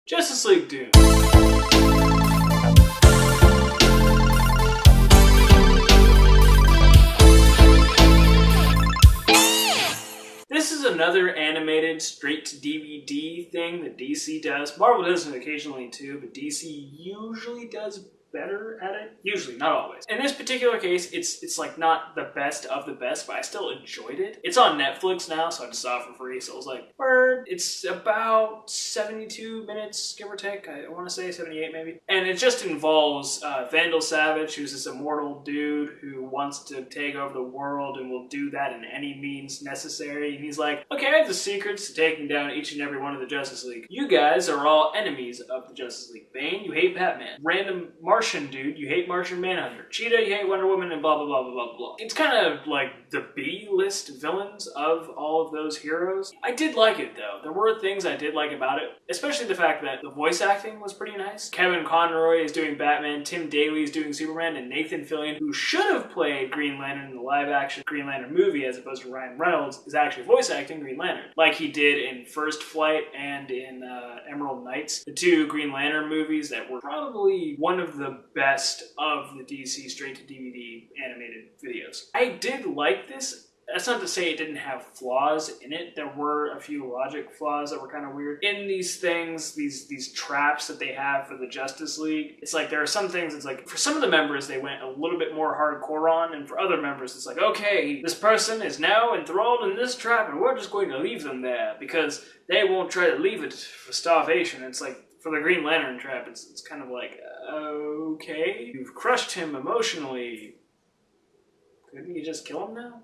Justice League Doom. This is another animated straight-to-DVD thing that DC does. Marvel does it occasionally too, but DC usually does better at it. Usually, not always. In this particular case, it's like not the best of the best, but I still enjoyed it. It's on Netflix now, so I just saw it for free, so I was like, word. It's about 72 minutes, give or take. I want to say 78 maybe. And it just involves Vandal Savage, who's this immortal dude who wants to take over the world and will do that in any means necessary. And he's like, okay, I have the secrets to taking down each and every one of the Justice League. You guys are all enemies of the Justice League. Bane, you hate Batman. Random Martian dude, you hate Martian Manhunter. Cheetah, you hate Wonder Woman, and blah blah blah blah blah blah. It's kind of like the B-list villains of all of those heroes. I did like it though. There were things I did like about it, especially the fact that the voice acting was pretty nice. Kevin Conroy is doing Batman, Tim Daly is doing Superman, and Nathan Fillion, who should have played Green Lantern in the live-action Green Lantern movie as opposed to Ryan Reynolds, is actually voice acting Green Lantern, like he did in First Flight and in Emerald Knights, the two Green Lantern movies that were probably one of the best of the DC straight-to-DVD animated videos. I did like this. That's not to say it didn't have flaws in it. There were a few logic flaws that were kind of weird. In these things, these traps that they have for the Justice League, it's like there are some things, it's like, for some of the members they went a little bit more hardcore on, and for other members it's like, okay, this person is now enthralled in this trap and we're just going to leave them there because they won't try to leave it for starvation. It's like, for the Green Lantern trap, it's kind of like, okay, you've crushed him emotionally. Couldn't you just kill him now?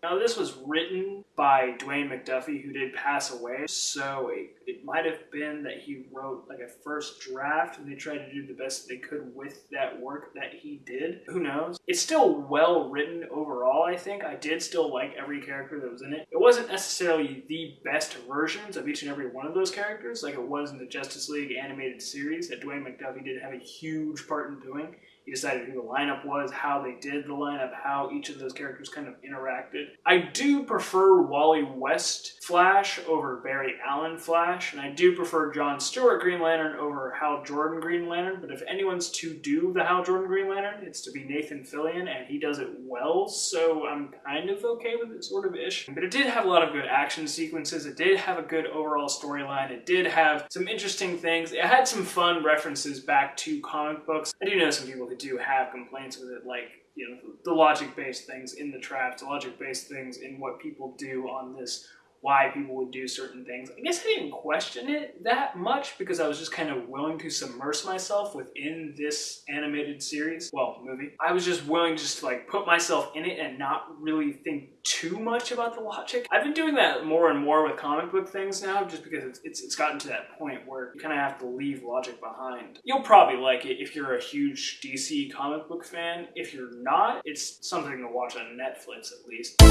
Now, this was written by Dwayne McDuffie, who did pass away, so it might have been that he wrote like a first draft and they tried to do the best they could with that work that he did. Who knows? It's still well written overall, I think. I did still like every character that was in it. It wasn't necessarily the best versions of each and every one of those characters, like it was in the Justice League animated series that Dwayne McDuffie did have a huge part in doing. He decided who the lineup was, how they did the lineup, how each of those characters kind of interacted. I do prefer Wally West Flash over Barry Allen Flash, and I do prefer Jon Stewart Green Lantern over Hal Jordan Green Lantern, but if anyone's to do the Hal Jordan Green Lantern, it's to be Nathan Fillion, and he does it well, so I'm kind of okay with it, sort of ish. But it did have a lot of good action sequences, it did have a good overall storyline, it did have some interesting things, it had some fun references back to comic books. I do know some people who do have complaints with it, like, you know, the logic-based things in the traps, the logic-based things in what people do on this, why people would do certain things. I guess I didn't question it that much because I was just kind of willing to submerge myself within this animated series, well, movie. I was just willing to just like put myself in it and not really think too much about the logic. I've been doing that more and more with comic book things now just because it's gotten to that point where you kind of have to leave logic behind. You'll probably like it if you're a huge DC comic book fan. If you're not, it's something to watch on Netflix at least.